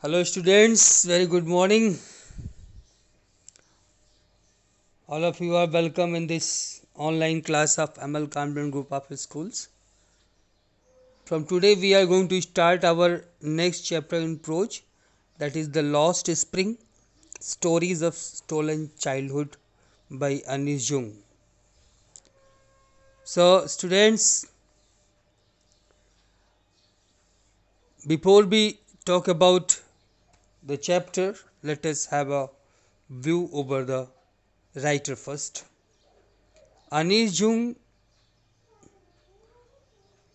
Hello students, very good morning. All of you are welcome in this online class of ML Convent Group of Schools. From today we are going to start our next chapter in prose, that is the Lost Spring, Stories of Stolen Childhood by Anis Jung. So students, before we talk about the chapter, let us have a view over the writer first. Anis Jung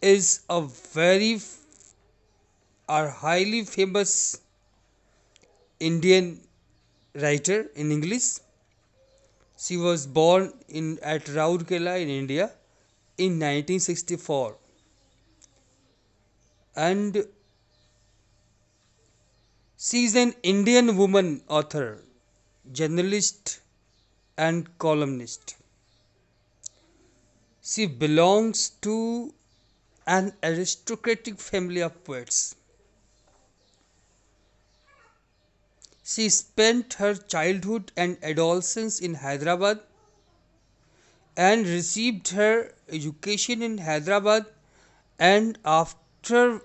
is a very highly famous Indian writer in English. She was born at Rourkela in India in 1964, and she is an Indian woman author, journalist, and columnist. She belongs to an aristocratic family of poets. She spent her childhood and adolescence in Hyderabad and received her education in Hyderabad, and after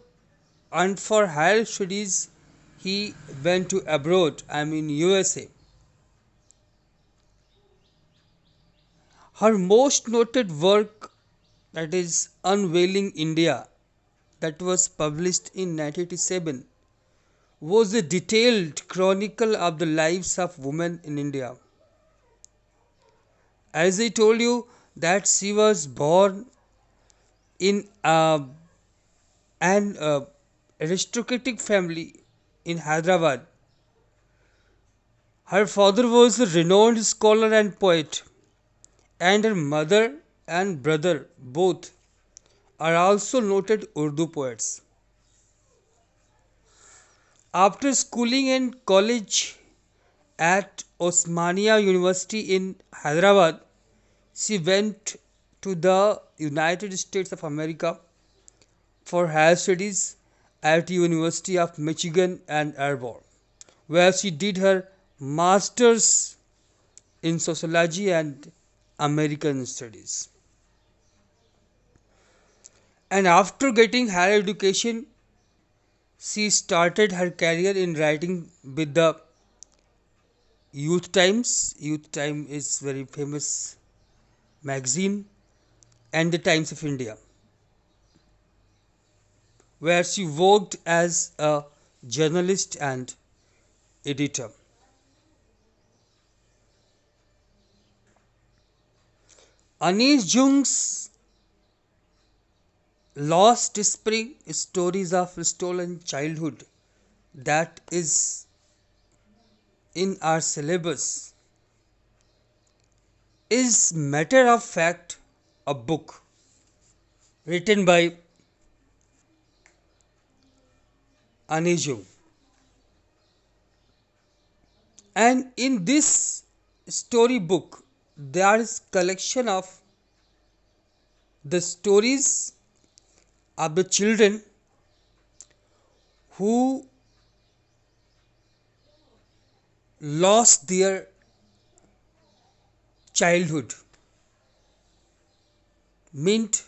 and for higher studies he went to abroad, USA. Her most noted work, that is Unveiling India, that was published in 1987, was a detailed chronicle of the lives of women in India. As I told you that she was born in an aristocratic family in Hyderabad. Her father was a renowned scholar and poet, and her mother and brother both are also noted Urdu poets. After schooling and college at Osmania University in Hyderabad, she went to the United States of America for higher studies at University of Michigan and Ann Arbor, where she did her master's in sociology and American studies. And after getting higher education, she started her career in writing with the Youth Times. Youth Time is very famous magazine, and the Times of India, where she worked as a journalist and editor. Anis Jung's Lost Spring, Stories of Stolen Childhood, that is in our syllabus, is matter of fact a book written by Anis Jung. And in this storybook there is collection of the stories of the children who lost their childhood, meant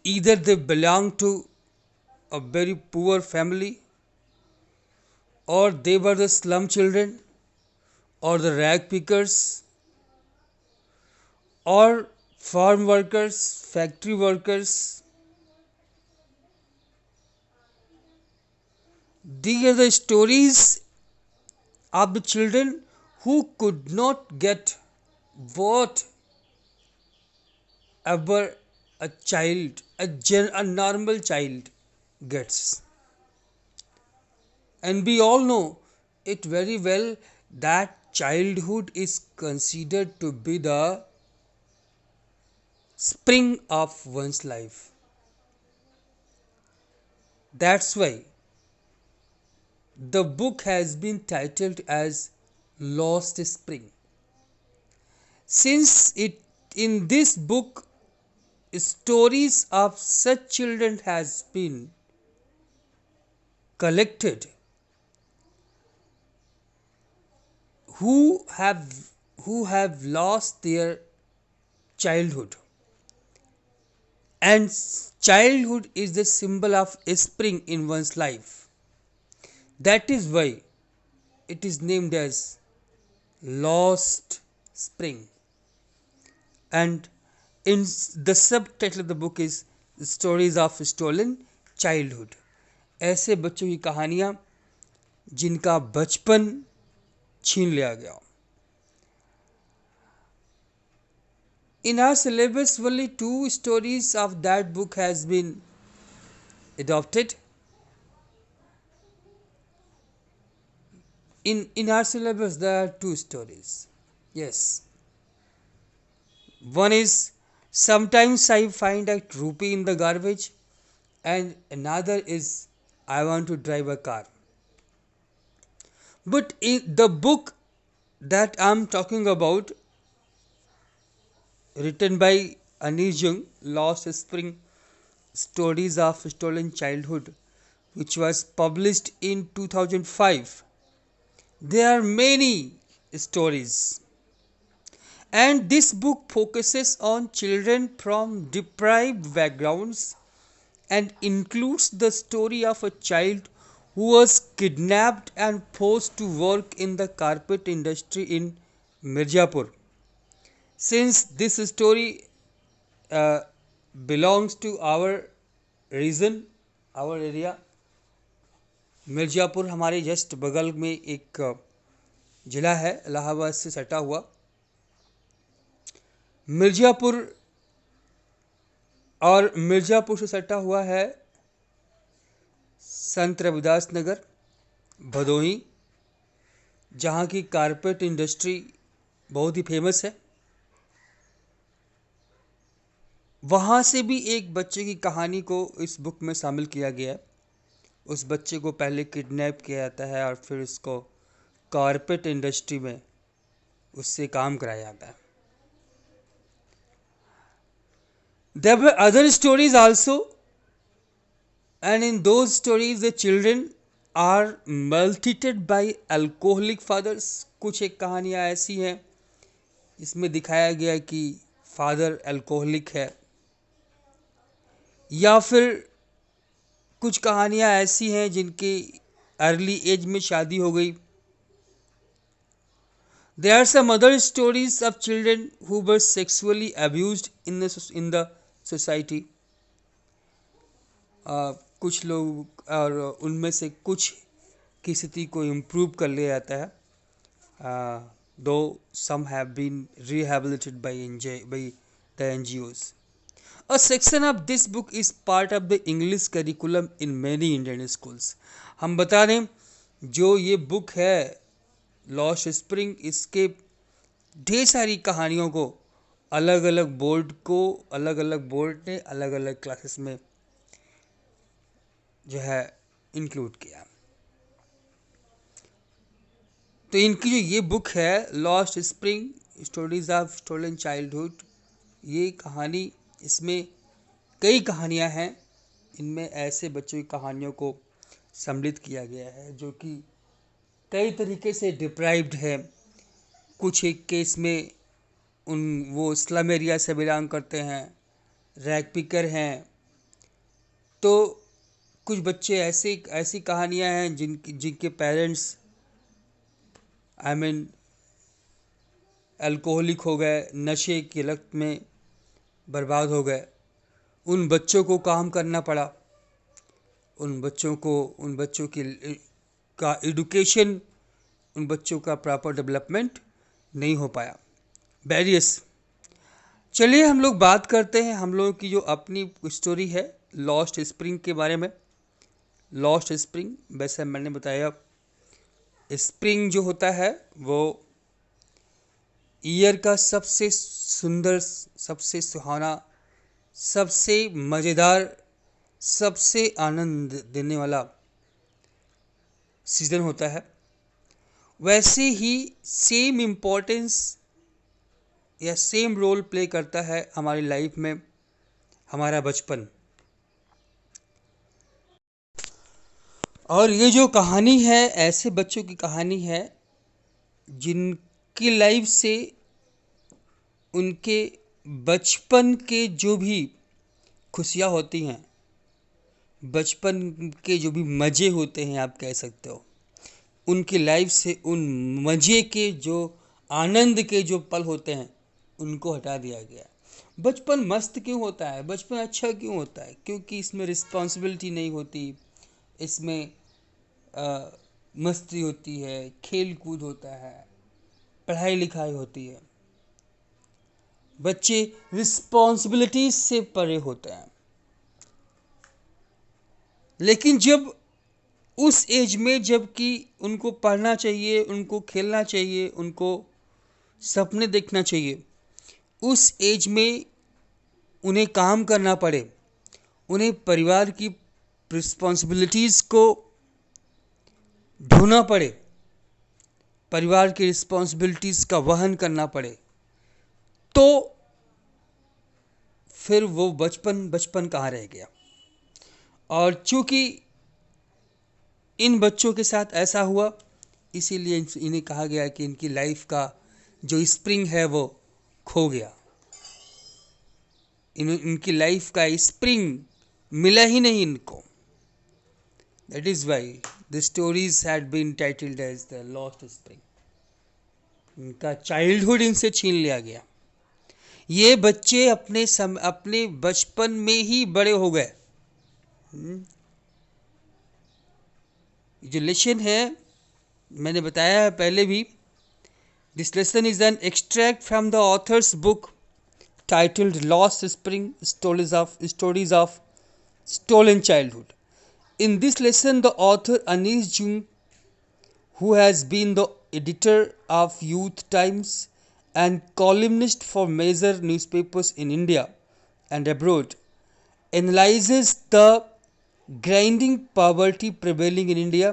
either they belong to a very poor family, or they were the slum children, or the rag pickers, or farm workers, factory workers. These are the stories of the children who could not get what ever a normal child gets. And we all know it very well that childhood is considered to be the spring of one's life. That's why the book has been titled as Lost Spring. Since it in this book stories of such children has been collected who have lost their childhood, and childhood is the symbol of a spring in one's life. That is why it is named as Lost Spring. And in the subtitle of the book is Stories of Stolen Childhood. ऐसे बच्चों की कहानियाँ जिनका बचपन छीन लिया गया. In our syllabus, only 2 stories of that book has been adopted. In our syllabus, there are 2 stories. Yes. One is Sometimes I Find a Rupee in the Garbage, and another is I Want to Drive a Car. But in the book that I'm talking about, written by Anish Jung, Lost Spring, Stories of Stolen Childhood, which was published in 2005. There are many stories, and this book focuses on children from deprived backgrounds and includes the story of a child who was kidnapped and forced to work in the carpet industry in Mirzapur. Since this story uh, belongs to our region, our area, Mirzapur हमारे just बगल में एक ज़िला है, इलाहाबाद से सटा हुआ. मिर्ज़ापुर और मिर्ज़ापुर से सटा हुआ है संत रविदास नगर, भदोही, जहाँ की कारपेट इंडस्ट्री बहुत ही फेमस है. वहाँ से भी एक बच्चे की कहानी को इस बुक में शामिल किया गया है. उस बच्चे को पहले किडनैप किया जाता है और फिर उसको कारपेट इंडस्ट्री में उससे काम कराया जाता है. There were other stories also, and in those stories the children are maltreated by alcoholic fathers. कुछ एक कहानियाँ ऐसी हैं इसमें दिखाया गया कि फादर अल्कोहलिक है, या फिर कुछ कहानियाँ ऐसी हैं जिनकी अर्ली एज में शादी हो गई. There are some other stories of children who were sexually abused in the society. कुछ लोग और उनमें से कुछ की स्थिति को इम्प्रूव कर लिया जाता है. Though some have been rehabilitated by the NGOs. A section of this book is part of the English curriculum in many Indian schools. हम बता दें, जो ये बुक है लॉस्ट स्प्रिंग, इसके ढेर सारी कहानियों को अलग अलग बोर्ड ने अलग अलग क्लासेस में जो है इंक्लूड किया. तो इनकी जो ये बुक है Lost Spring, Stories of Stolen Childhood, ये कहानी, इसमें कई कहानियां हैं. इनमें ऐसे बच्चों की कहानियों को सम्मिलित किया गया है जो कि कई तरीके से डिप्राइव्ड है. कुछ एक केस में वो स्लम एरिया से बिलोंग करते हैं, रैग पिकर हैं. तो कुछ बच्चे ऐसी कहानियां हैं जिनके पेरेंट्स अल्कोहलिक हो गए, नशे की लत में बर्बाद हो गए. उन बच्चों को काम करना पड़ा, उन बच्चों का एडुकेशन, उन बच्चों का प्रॉपर डेवलपमेंट नहीं हो पाया. बैरियर्स. चलिए हम लोग बात करते हैं हम लोगों की जो अपनी स्टोरी है लॉस्ट स्प्रिंग के बारे में. लॉस्ट स्प्रिंग, वैसे मैंने बताया, स्प्रिंग जो होता है वो ईयर का सबसे सुंदर, सबसे सुहाना, सबसे मज़ेदार, सबसे आनंद देने वाला सीज़न होता है. वैसे ही सेम इम्पोर्टेंस या सेम रोल प्ले करता है हमारी लाइफ में हमारा बचपन. और ये जो कहानी है ऐसे बच्चों की कहानी है जिनकी लाइफ से उनके बचपन के जो भी खुशियाँ होती हैं, बचपन के जो भी मज़े होते हैं आप कह सकते हो, उनकी लाइफ से उन मज़े के जो आनंद के जो पल होते हैं उनको हटा दिया गया। बचपन मस्त क्यों होता है, बचपन अच्छा क्यों होता है? क्योंकि इसमें रिस्पॉन्सिबिलिटी नहीं होती, इसमें मस्ती होती है, खेल कूद होता है, पढ़ाई लिखाई होती है, बच्चे रिस्पॉन्सिबिलिटीज से परे होते हैं। लेकिन जब उस एज में जबकि उनको पढ़ना चाहिए, उनको खेलना चाहिए, उनको सपने देखना चाहिए, उस एज में उन्हें काम करना पड़े, उन्हें परिवार की रिस्पॉन्सिबिलिटीज़ को ढोना पड़े, परिवार की रिस्पॉन्सिबिलिटीज़ का वहन करना पड़े, तो फिर वो बचपन बचपन कहाँ रह गया। और चूंकि इन बच्चों के साथ ऐसा हुआ, इसीलिए इन्हें कहा गया कि इनकी लाइफ का जो स्प्रिंग है वो खो गया, इनकी लाइफ का स्प्रिंग मिला ही नहीं इनको। That is why the stories had been titled as the Lost Spring. इनका चाइल्डहुड इनसे छीन लिया गया। ये बच्चे अपने बचपन में ही बड़े हो गए। जो लेसन है मैंने बताया है पहले भी, this lesson is an extract from the author's book titled Lost Spring Stories of Stolen Childhood. In this lesson, the author Anis Jung, who has been the editor of Youth Times and columnist for major newspapers in India and abroad, analyzes the grinding poverty prevailing in India.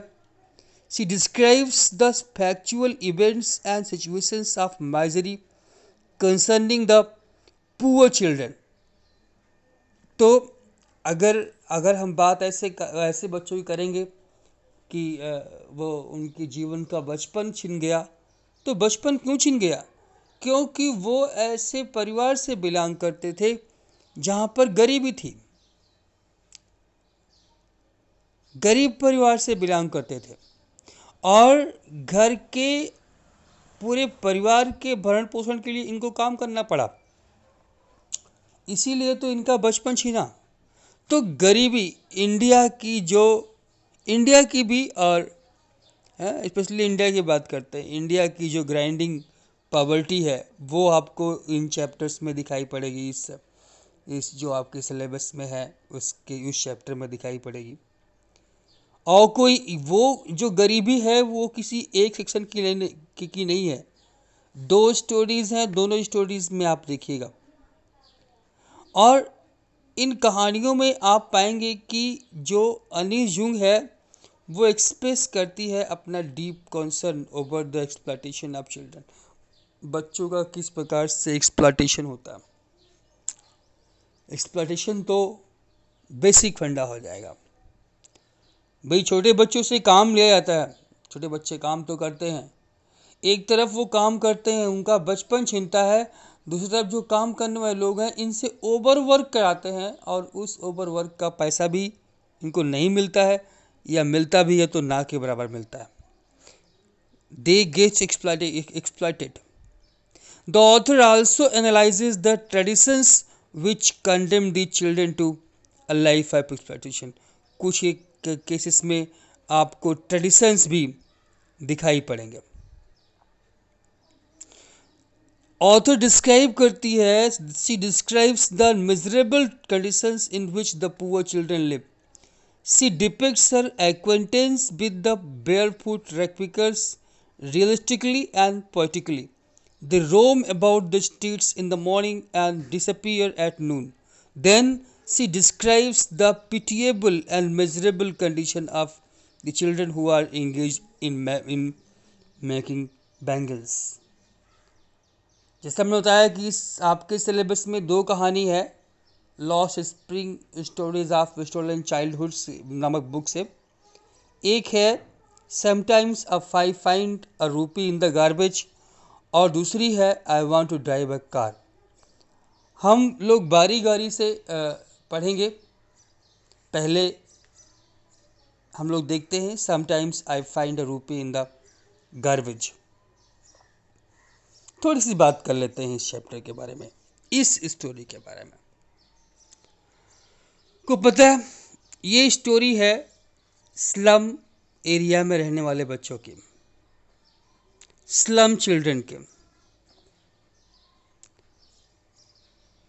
She describes the factual events and situations of misery concerning the poor children. तो अगर हम बात ऐसे बच्चों की करेंगे कि वो उनके जीवन का बचपन छिन गया, तो बचपन क्यों छिन गया? क्योंकि वो ऐसे परिवार से बिलोंग करते थे जहाँ पर गरीबी थी, गरीब परिवार से बिलोंग करते थे और घर के पूरे परिवार के भरण पोषण के लिए इनको काम करना पड़ा, इसीलिए तो इनका बचपन छीना। तो गरीबी इंडिया की भी, और स्पेशली इंडिया की बात करते हैं, इंडिया की जो ग्राइंडिंग पॉवर्टी है वो आपको इन चैप्टर्स में दिखाई पड़ेगी। इस जो आपके सिलेबस में है उसके उस चैप्टर में दिखाई पड़ेगी। और कोई वो जो गरीबी है वो किसी एक सेक्शन की नहीं है, दो स्टोरीज हैं, दोनों स्टोरीज में आप देखिएगा। और इन कहानियों में आप पाएंगे कि जो अनीस जुंग है वो एक्सप्रेस करती है अपना deep concern over the exploitation of children. बच्चों का किस प्रकार से एक्सप्लॉयटेशन होता है। एक्सप्लॉयटेशन तो बेसिक फंडा हो जाएगा भाई। छोटे बच्चों से काम लिया जाता है, छोटे बच्चे काम तो करते हैं, एक तरफ वो काम करते हैं, उनका बचपन छिनता है, दूसरी तरफ जो काम करने वाले लोग हैं इनसे ओवरवर्क कराते हैं और उस ओवरवर्क का पैसा भी इनको नहीं मिलता है, या मिलता भी है तो ना के बराबर मिलता है। They gets exploited. The author also analyzes the traditions which condemn the children to a life of exploitation. कुछ एक केसेस में आपको ट्रेडिशंस भी दिखाई पड़ेंगे। ऑथर डिस्क्राइब करती है, she describes the miserable conditions in which the poor children live. She depicts her acquaintance with the barefoot ragpickers realistically and poetically. They roam about the streets in the morning and disappear at noon. Then she describes the pitiable and miserable condition of the children who are engaged in making bangles. जैसा हमने बताया कि आपके syllabus में दो कहानी है, Lost Spring Stories of Stolen Childhood नामक बुक से। एक है समटाइम्स आई फाइंड अ रूपी इन द गार्बेज और दूसरी है I want to drive a car. हम लोग बारी बारी से पढ़ेंगे। पहले हम लोग देखते हैं समटाइम्स आई फाइंड अ रूपी इन द गार्बेज। थोड़ी सी बात कर लेते हैं इस चैप्टर के बारे में, इस स्टोरी के बारे में। को पता है ये स्टोरी है स्लम एरिया में रहने वाले बच्चों की, स्लम चिल्ड्रन के।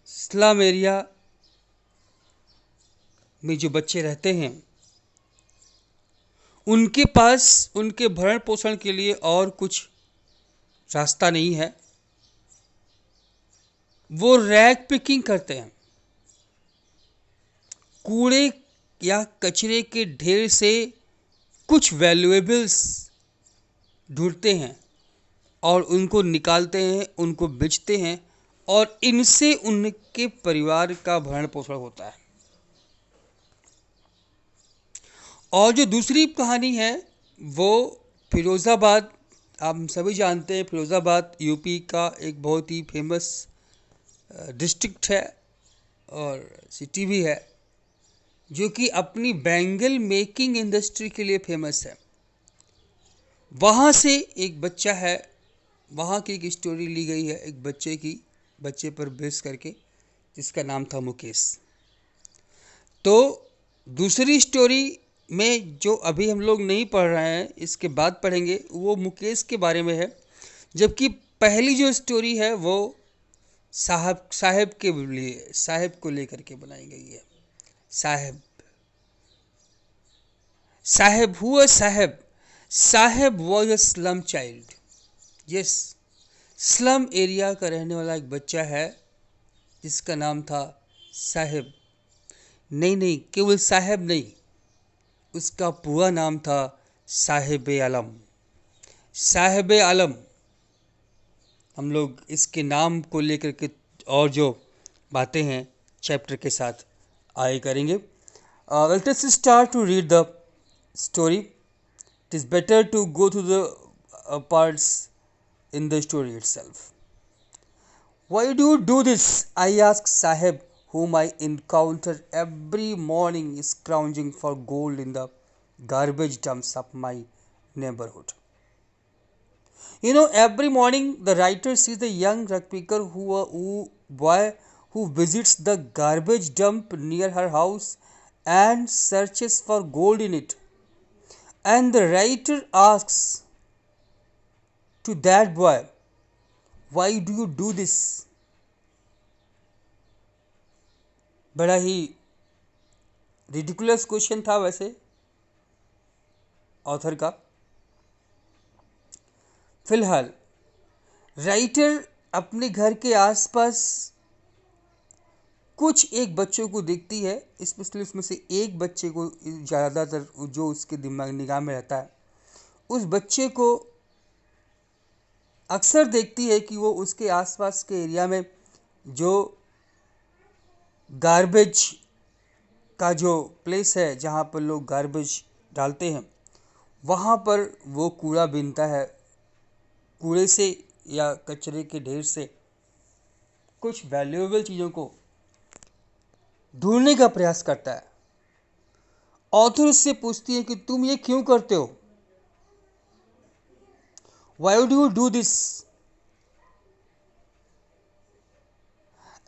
स्लम एरिया में जो बच्चे रहते हैं उनके पास उनके भरण पोषण के लिए और कुछ रास्ता नहीं है। वो रैग पिकिंग करते हैं, कूड़े या कचरे के ढेर से कुछ वैल्यूएबल्स ढूंढते हैं और उनको निकालते हैं, उनको बेचते हैं और इनसे उनके परिवार का भरण पोषण होता है। और जो दूसरी कहानी है वो फिरोज़ाबाद, आप सभी जानते हैं फिरोज़ाबाद यूपी का एक बहुत ही फेमस डिस्ट्रिक्ट है और सिटी भी है, जो कि अपनी बैंगल मेकिंग इंडस्ट्री के लिए फेमस है। वहाँ से एक बच्चा है, वहाँ की एक स्टोरी ली गई है एक बच्चे पर बेस करके, जिसका नाम था मुकेश। तो दूसरी स्टोरी में जो अभी हम लोग नहीं पढ़ रहे हैं, इसके बाद पढ़ेंगे, वो मुकेश के बारे में है। जबकि पहली जो स्टोरी है वो साहब को लेकर के बनाई गई है। साहब हुआ साहब was a slum child. Yes, slum area का रहने वाला एक बच्चा है जिसका नाम था साहब। नहीं, केवल साहब नहीं, उसका पूरा नाम था साहिब आलम। साहिब आलम। हम लोग इसके नाम को लेकर के और जो बातें हैं चैप्टर के साथ आगे करेंगे। Let us start to read the story. It is better to go to the parts in the story itself. Why do you do this? I asked Sahib, whom I encounter every morning scrounging for gold in the garbage dumps of my neighborhood. You know, every morning the writer sees the young rugpicker who visits the garbage dump near her house and searches for gold in it. And the writer asks to that boy, why do you do this? बड़ा ही ridiculous question था वैसे author का। फिलहाल writer अपने घर के आसपास कुछ एक बच्चों को देखती है, स्पेशली उसमें से एक बच्चे को ज़्यादातर जो उसके दिमाग निगाह में रहता है, उस बच्चे को अक्सर देखती है कि वो उसके आसपास के एरिया में जो गार्बेज का जो प्लेस है जहाँ पर लोग गार्बेज डालते हैं, वहाँ पर वो कूड़ा बीनता है। कूड़े से या कचरे के ढेर से कुछ वैल्यूएबल चीज़ों को ढूंढने का प्रयास करता है। ऑथर उससे पूछती है कि तुम ये क्यों करते हो? Why do you do this?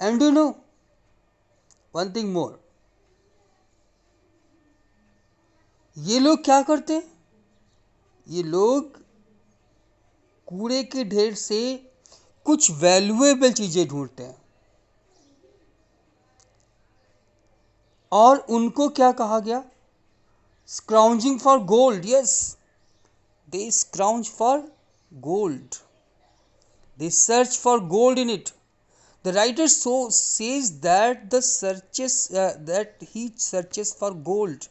And do you know one thing more? ये लोग क्या करते हैं? ये लोग कूड़े के ढेर से कुछ वैल्यूएबल चीजें ढूंढते हैं और उनको क्या कहा गया? Scrounging for gold. Yes, they scrounge for gold. They search for gold in it. The writer says that he searches for gold.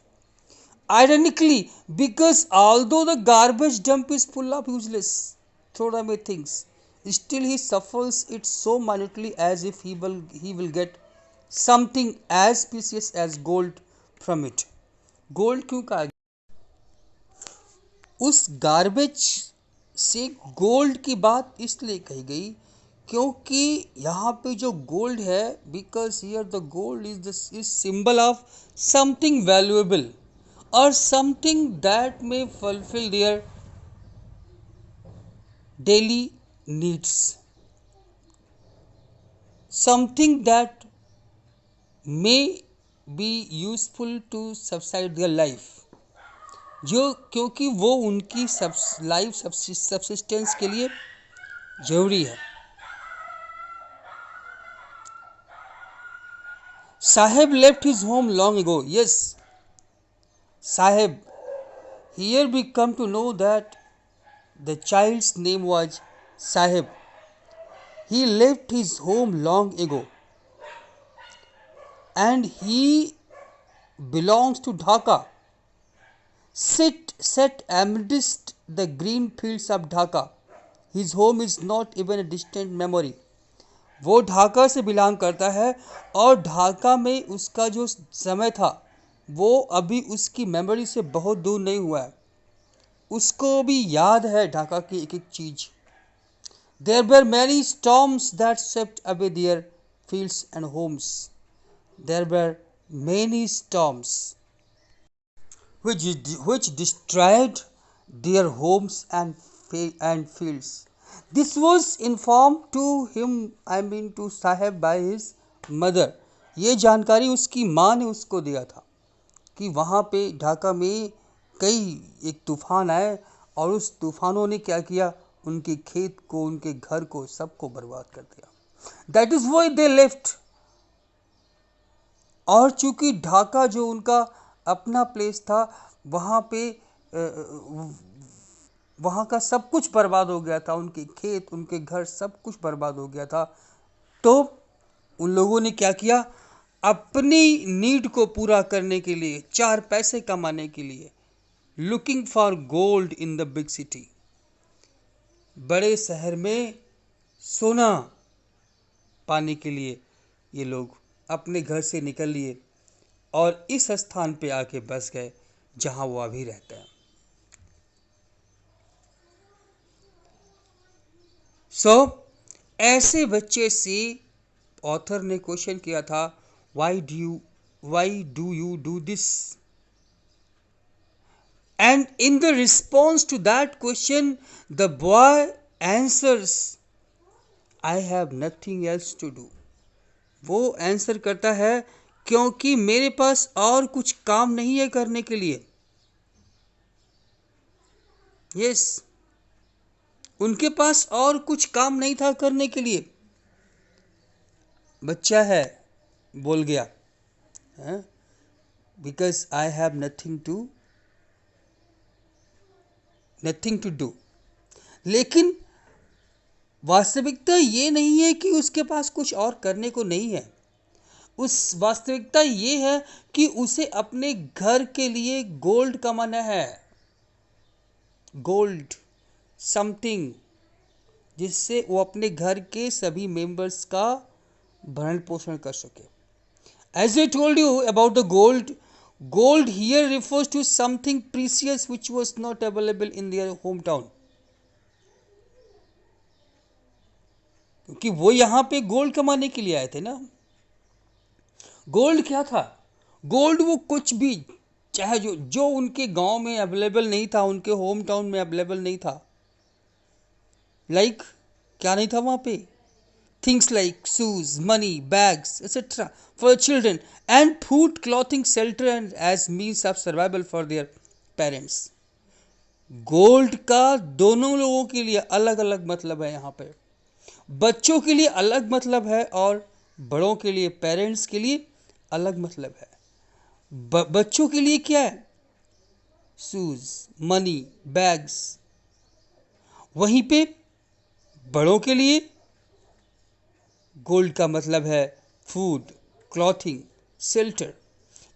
Ironically, because although the garbage dump is full of useless, thrown away things, still he suffers it so minutely as if he will get something as precious as gold from it. Gold क्यों कहा? उस garbage से gold की बात इसलिए कही गई क्योंकि यहाँ पे जो गोल्ड है, because here the gold is symbol of something valuable और something that may fulfil their daily needs, something that may be useful to subside their life, जो क्योंकि वो उनकी लाइफ सब्सिस्टेंस के लिए जरूरी है। Saheb left his home long ago. Yes, Saheb, here we come to know that the child's name was Sahib. He left his home long ago and he belongs to Dhaka. Set amidst the green fields of Dhaka. His home is not even a distant memory. वो ढाका से belong करता है और ढाका में उसका जो समय था वो अभी उसकी मेमोरी से बहुत दूर नहीं हुआ है, उसको भी याद है ढाका की एक एक चीज। There were many storms that swept away their fields and homes. There were many storms which destroyed their homes and fields. This was informed to him, I mean to Sahib, by his mother. ये जानकारी उसकी माँ ने उसको दिया था कि वहाँ पे ढाका में कई एक तूफान आए और उस तूफानों ने क्या किया, उनके खेत को, उनके घर को, सबको बर्बाद कर दिया। That is why they left. और चूंकि ढाका जो उनका अपना प्लेस था, वहाँ पे वहाँ का सब कुछ बर्बाद हो गया था, उनके खेत, उनके घर, सब कुछ बर्बाद हो गया था। तो उन लोगों ने क्या किया, अपनी नीड को पूरा करने के लिए, 4 पैसे कमाने के लिए, looking for gold in the big city, बड़े शहर में सोना पाने के लिए ये लोग अपने घर से निकल लिए और इस स्थान पे आके बस गए जहां वो अभी रहते हैं। ऐसे बच्चे से ऑथर ने क्वेश्चन किया था, why do you do this? And in the response to that question, the boy answers, I have nothing else to do. वो आंसर करता है, क्योंकि मेरे पास और कुछ काम नहीं है करने के लिए। यस, उनके पास और कुछ काम नहीं था करने के लिए। बच्चा है, बोल गया, because I have nothing to do. लेकिन वास्तविकता ये नहीं है कि उसके पास कुछ और करने को नहीं है। उस वास्तविकता ये है कि उसे अपने घर के लिए गोल्ड कमाना है। गोल्ड, समथिंग जिससे वो अपने घर के सभी मेंबर्स का भरण पोषण कर सके। As I told you about the gold here refers to something precious which was not available in their hometown. क्योंकि वो यहाँ पे गोल्ड कमाने के लिए आए थे ना। गोल्ड क्या था? गोल्ड वो कुछ भी, चाहे जो उनके गांव में अवेलेबल नहीं था, उनके होम टाउन में अवेलेबल नहीं था। लाइक क्या नहीं था वहाँ पे? Things like shoes, money, bags etcetera for children and food, clothing, shelter and as means of survival for their parents. Gold का दोनों लोगों के लिए अलग अलग मतलब है। यहाँ पे बच्चों के लिए अलग मतलब है और बड़ों के लिए, पेरेंट्स के लिए अलग मतलब है। बच्चों के लिए क्या है? Shoes, money, bags. वहीं पे बड़ों के लिए गोल्ड का मतलब है फूड, क्लॉथिंग, शेल्टर,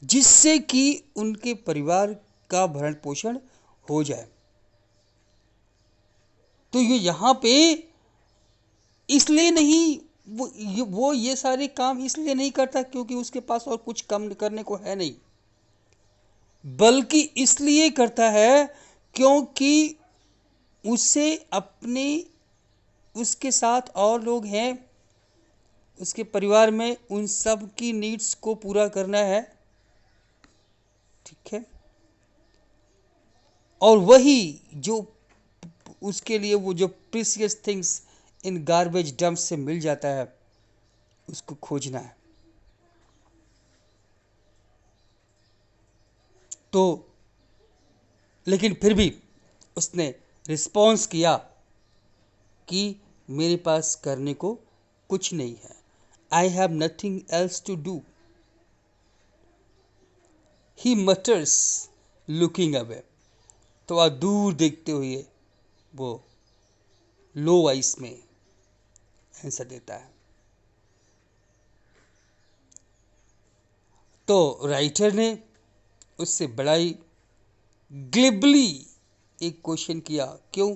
जिससे कि उनके परिवार का भरण पोषण हो जाए। तो ये यहाँ पे इसलिए नहीं, वो ये सारे काम इसलिए नहीं करता क्योंकि उसके पास और कुछ कम करने को है नहीं, बल्कि इसलिए करता है क्योंकि उसे अपने उसके साथ और लोग हैं उसके परिवार में, उन सब की नीड्स को पूरा करना है। ठीक है। और वही जो उसके लिए वो जो precious things in garbage dump से मिल जाता है उसको खोजना है। तो लेकिन फिर भी उसने रिस्पॉन्स किया कि मेरे पास करने को कुछ नहीं है, I have nothing else to do, he matters looking away. तो वह दूर देखते हुए वो लो वॉइस में आंसर देता है। तो राइटर ने उससे बड़ा ही ग्लिबली एक क्वेश्चन किया, क्यों?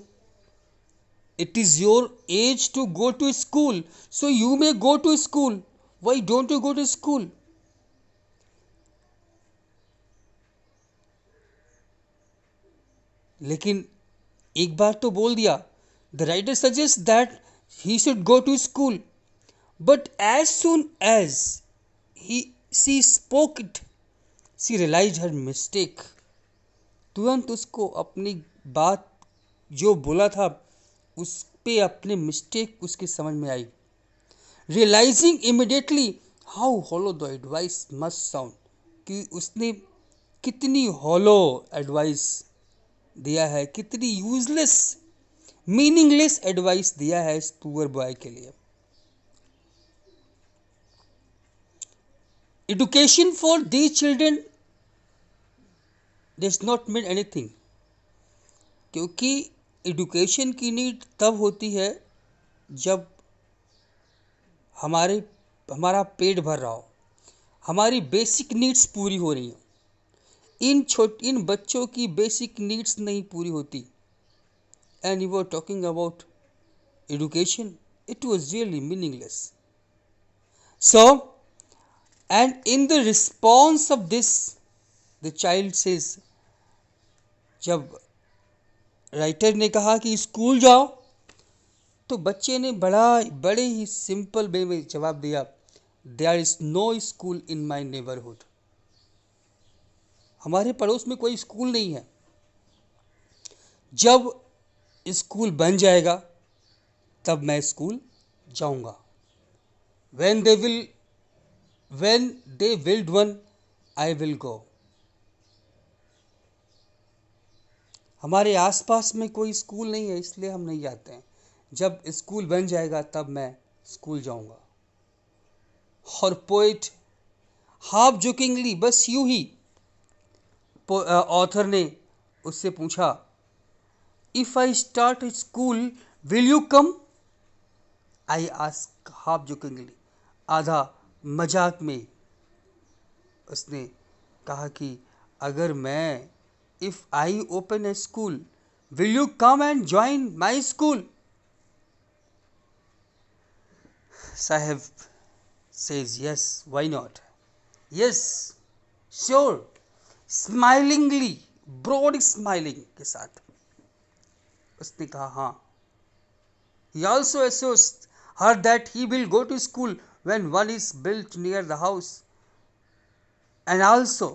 It is your age to go to school, so you may go to school, why don't you go to school? लेकिन एक बार तो बोल दिया, the writer suggest that he should go to school, but as soon as he she spoke it, she realize her mistake. तुरंत उसको अपनी बात जो बोला था उस पे अपने मिस्टेक उसकी समझ में आई। Realising immediately how hollow the advice must sound, कि उसने कितनी हॉलो एडवाइस दिया है, कितनी यूजलेस मीनिंगलेस एडवाइस दिया है इस पुअर बॉय के लिए। Education for these children does not mean anything, क्योंकि एजुकेशन की नीड तब होती है जब हमारा पेट भर रहा हो, हमारी बेसिक नीड्स पूरी हो रही हो। इन बच्चों की बेसिक नीड्स नहीं पूरी होती, and you are talking about education, it was really meaningless. So, and in the response of this, the child says, जब राइटर ने कहा कि स्कूल जाओ, तो बच्चे ने बड़े ही सिंपल वे में जवाब दिया, there is no school in my neighbourhood. हमारे पड़ोस में कोई स्कूल नहीं है, जब स्कूल बन जाएगा तब मैं स्कूल जाऊंगा। when they will when they build one, I will go। हमारे आसपास में कोई स्कूल नहीं है इसलिए हम नहीं जाते हैं, जब स्कूल बन जाएगा तब मैं स्कूल जाऊंगा। और पोइट हाफ जोकिंगली, बस यूं ही ऑथर ने उससे पूछा, if I start school will you come? I ask half jokingly, आधा मजाक में उसने कहा कि अगर मैं if I open a school will you come and join my school? Saheb says yes, why not? Yes, sure, smilingly, broad smiling के साथ उसने कहा हाँ। He also assures her that he will go to school when one is built near the house, and also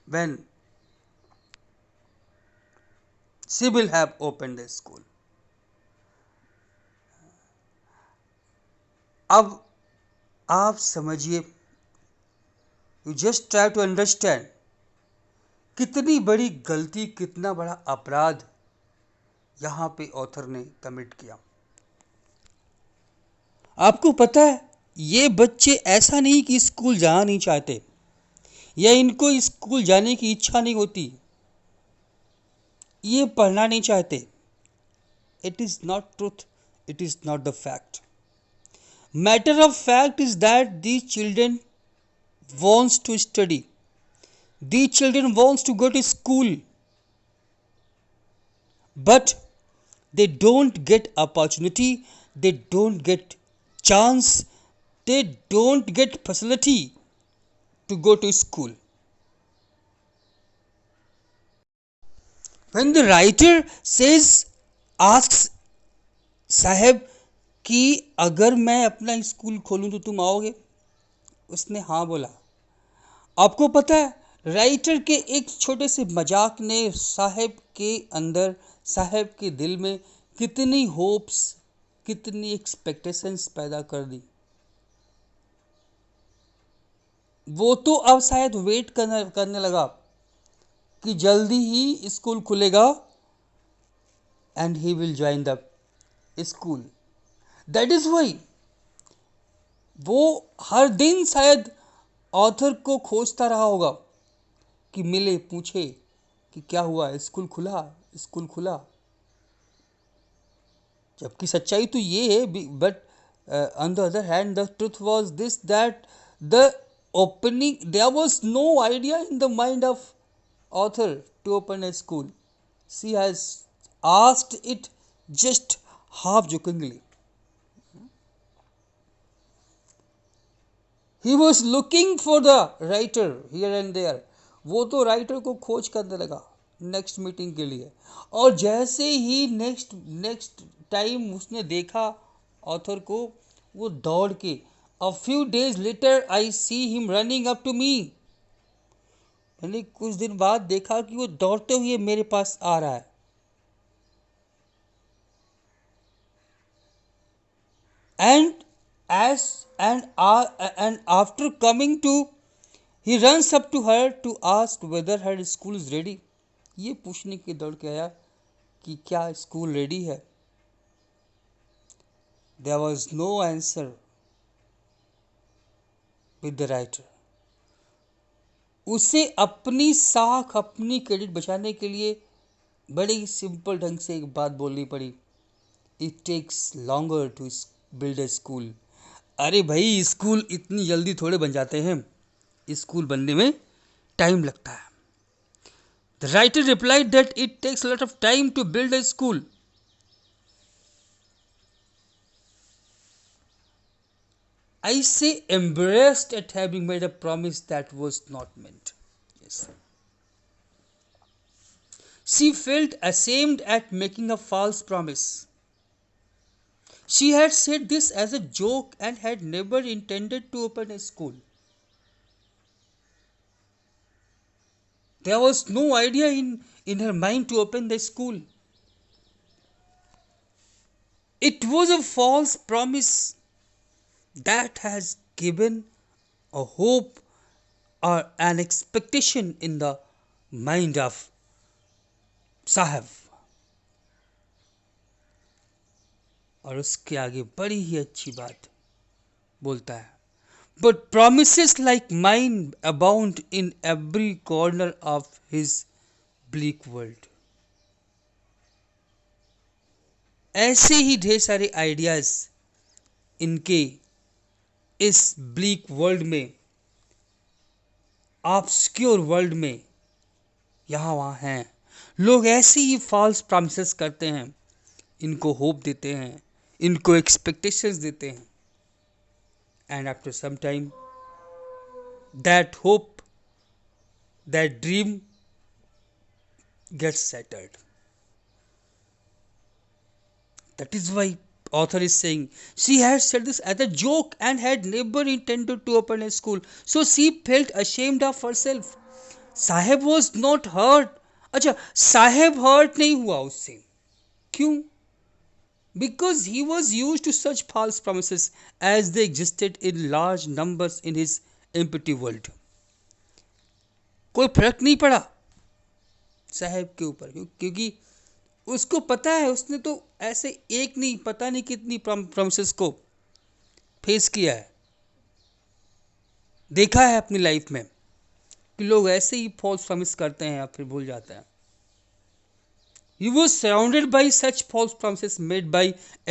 when she will have opened the school. अब आप समझिए, you just try to understand कितनी बड़ी गलती, कितना बड़ा अपराध यहाँ पे ऑथर ने कमिट किया। आपको पता है ये बच्चे ऐसा नहीं कि स्कूल जाना नहीं चाहते या इनको स्कूल जाने की इच्छा नहीं होती, ये पढ़ना नहीं चाहते। It is not truth, it is not the fact. Matter of fact is that these children wants to study, these children wants to go to school, but they don't get opportunity, they don't get chance, they don't get facility to go to school। When the writer says, asks साहेब कि अगर मैं अपना school खोलूं तो तुम आओगे, उसने हाँ बोला। आपको पता है राइटर के एक छोटे से मजाक ने साहेब के अंदर, साहेब के दिल में कितनी होप्स, कितनी एक्सपेक्टेशंस पैदा कर दी। वो तो अब शायद वेट करने लगा कि जल्दी ही स्कूल खुलेगा and he will join the school. That is why वो हर दिन शायद ऑथर को खोजता रहा होगा कि मिले, पूछे कि क्या हुआ, स्कूल खुला, स्कूल खुला। जबकि सच्चाई तो ये है, but on the other hand the truth was this that the opening, there was no idea in the mind of author to open a school. She has asked it just half jokingly. He was looking for the writer here and there. वो तो writer को खोज करने लगा next meeting के लिए, और जैसे ही नेक्स्ट टाइम उसने देखा ऑथर को, वो दौड़ के, A few days later I see him running up to me. मैंने कुछ दिन बाद देखा कि वो दौड़ते हुए मेरे पास आ रहा है। And after coming to, he runs up to her to ask whether her school is ready. ये पूछने के दौड़ के आया कि क्या स्कूल रेडी है। There was no answer with the writer. उसे अपनी साख, अपनी क्रेडिट बचाने के लिए बड़ी सिंपल ढंग से एक बात बोलनी पड़ी। It takes longer to build a school. अरे भाई, स्कूल इतनी जल्दी थोड़े बन जाते हैं, स्कूल बनने में टाइम लगता है। The writer replied that it takes lot of time to build a school. I say embarrassed at having made a promise that was not meant. Yes. She felt ashamed at making a false promise. She had said this as a joke and had never intended to open a school. There was no idea in her mind to open the school. It was a false promise that has given a hope or an expectation in the mind of साहब। और उसके आगे बड़ी ही अच्छी बात बोलता है, but promises like mine abound in every corner of his bleak world. ऐसे ही ढेर सारे आइडियाज इनके इस ब्लीक वर्ल्ड में, ऑब्सक्योर वर्ल्ड में यहाँ वहाँ हैं। लोग ऐसे ही फॉल्स प्रॉमिसेस करते हैं, इनको होप देते हैं, इनको एक्सपेक्टेशंस देते हैं, and after some time that hope, that dream gets shattered. That is why author is saying she had said this as a joke and had never intended to open a school. So she felt ashamed of herself. Saheb was not hurt. अच्छा, साहेब hurt नहीं हुआ उससे। क्यों? Because he was used to such false promises as they existed in large numbers in his empty world. कोई फर्क नहीं पड़ा साहेब के ऊपर, क्योंकि उसको पता है, उसने तो ऐसे एक नहीं, पता नहीं कितनी प्रॉमिसेस को फेस किया है, देखा है अपनी लाइफ में कि लोग ऐसे ही फॉल्स प्रॉमिस करते हैं या फिर भूल जाते हैं। He was surrounded by such false promises made by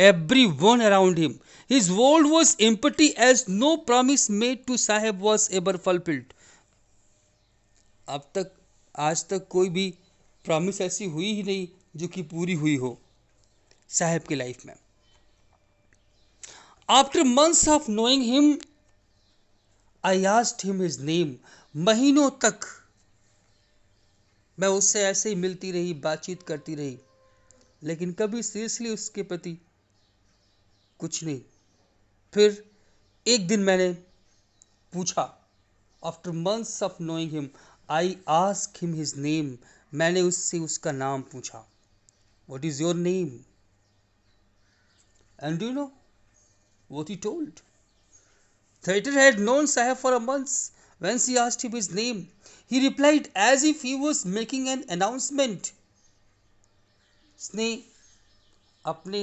everyone around him. His world was empty as no promise made to Sahib was ever fulfilled. अब तक, आज तक कोई भी प्रॉमिस ऐसी हुई ही नहीं जो कि पूरी हुई हो साहब की लाइफ में। After months of knowing him I asked him his name. महीनों तक मैं उससे ऐसे ही मिलती रही, बातचीत करती रही, लेकिन कभी सीरियसली उसके प्रति कुछ नहीं। फिर एक दिन मैंने पूछा, after months of knowing him, I ask him his name. मैंने उससे उसका नाम पूछा, what is your name? And do you know what he told? Theater had known Sahib for a month. When she asked him his name, he replied as if he was making an announcement. उसने अपने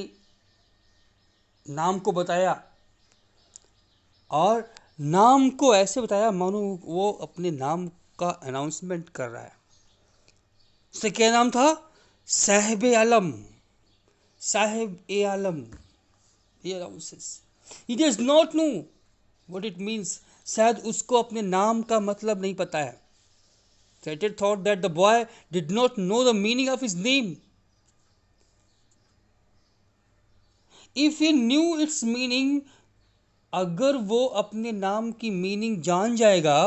नाम को बताया, और नाम को ऐसे बताया मानो वो अपने नाम का अनाउंसमेंट कर रहा है। उसका क्या नाम था? साहिब ए आलम। साहिब ए आलम। He announces. He does not know what it means. शायद उसको अपने नाम का मतलब नहीं पता है। Theater thought that the boy did not know the meaning of his name. If he knew its meaning, अगर वो अपने नाम की मीनिंग जान जाएगा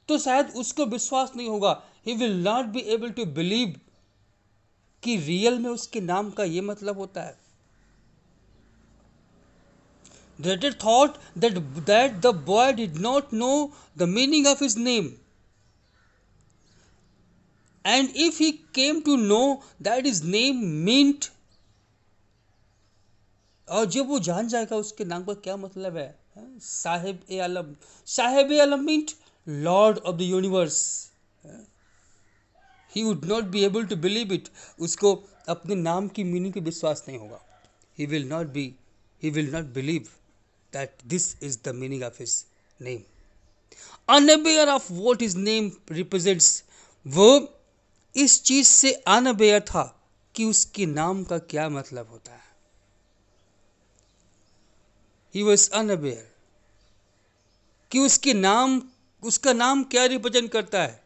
तो शायद उसको विश्वास नहीं होगा। He will not be able to believe कि रियल में उसके नाम का ये मतलब होता है। Theater thought that the boy did not know the meaning of his name. And if he came to know that his name meant, और जब वो जान जाएगा उसके नाम का क्या मतलब है, Sahib e Alam. Sahib e Alam meant lord of the universe. He would not be able to believe it. उसको अपने नाम की मीनिंग पे विश्वास नहीं होगा। He will not believe that this is the meaning of his name. Unaware of what his name represents, वो इस चीज से अनअवेयर था कि उसके नाम का क्या मतलब होता है। He was unaware कि उसका नाम क्या रिप्रेजेंट करता है,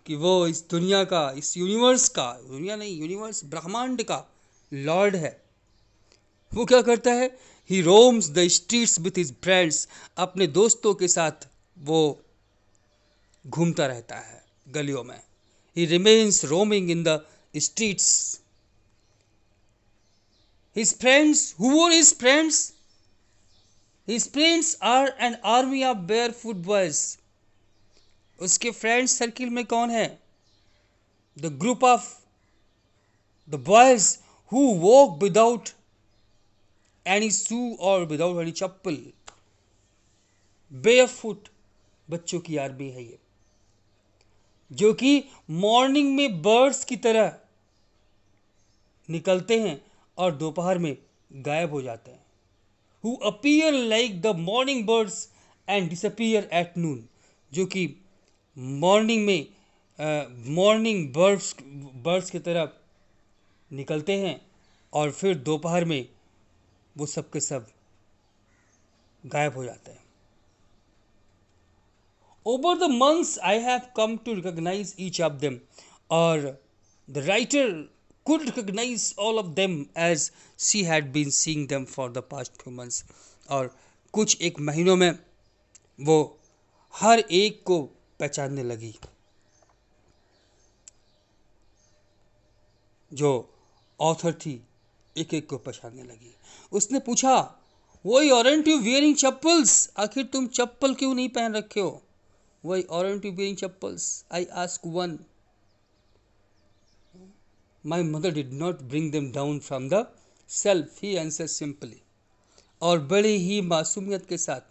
कि वो इस दुनिया का, इस यूनिवर्स का, दुनिया नहीं, यूनिवर्स ब्रह्मांड का लॉर्ड है। वो क्या करता है? He roams the streets with his friends. अपने दोस्तों के साथ वो घूमता रहता है गलियों में। ही remains roaming in the streets. His friends, who were his friends? His friends are an army of barefoot boys. उसके फ्रेंड्स सर्किल में कौन है? The group of the boys who walk without any shoe or without any chappal. barefoot बच्चों की army है ये, जो कि मॉर्निंग में बर्ड्स की तरह निकलते हैं और दोपहर में गायब हो जाते हैं। Who appear like the morning birds and disappear at noon। जो कि मॉर्निंग में मॉर्निंग बर्ड्स की तरह निकलते हैं और फिर दोपहर में वो सब के सब गायब हो जाते हैं। Over the months I have come to recognize each of them, और the writer could recognize all of them as she had been seeing them for the past few months। और कुछ एक महीनों में वो हर एक को पहचानने लगी। जो ऑथर थी एक एक को पहचानने लगी। उसने पूछा, वही ऑरेंट यू वियरिंग चप्पल्स? आखिर तुम चप्पल क्यों नहीं पहन रखे हो? वही aren't you wearing chappals? I ask one. My mother did not bring them down from the shelf, he answered simply। और बड़े ही मासूमियत के साथ,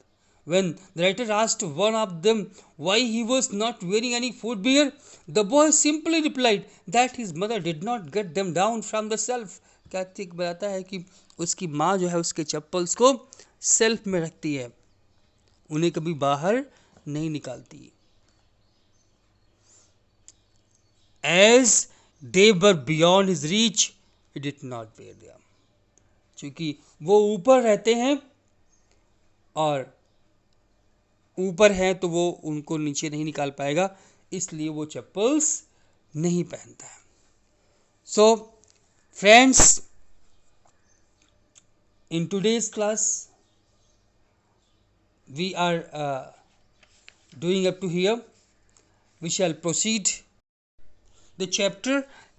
when the writer asked one of them why he was not wearing any footwear, the boy simply replied that his mother did not get them down from the shelf। Kartik बताता है कि उसकी माँ जो है उसके चप्पल्स को सेल्फ में रखती है, उन्हें कभी बाहर नहीं निकालती। As they were beyond his reach, he did not wear them। क्योंकि वो ऊपर रहते हैं और ऊपर हैं तो वो उनको नीचे नहीं निकाल पाएगा, इसलिए वो चप्पल्स नहीं पहनता है। So friends, in today's class we are doing up to here. we shall proceed the chapter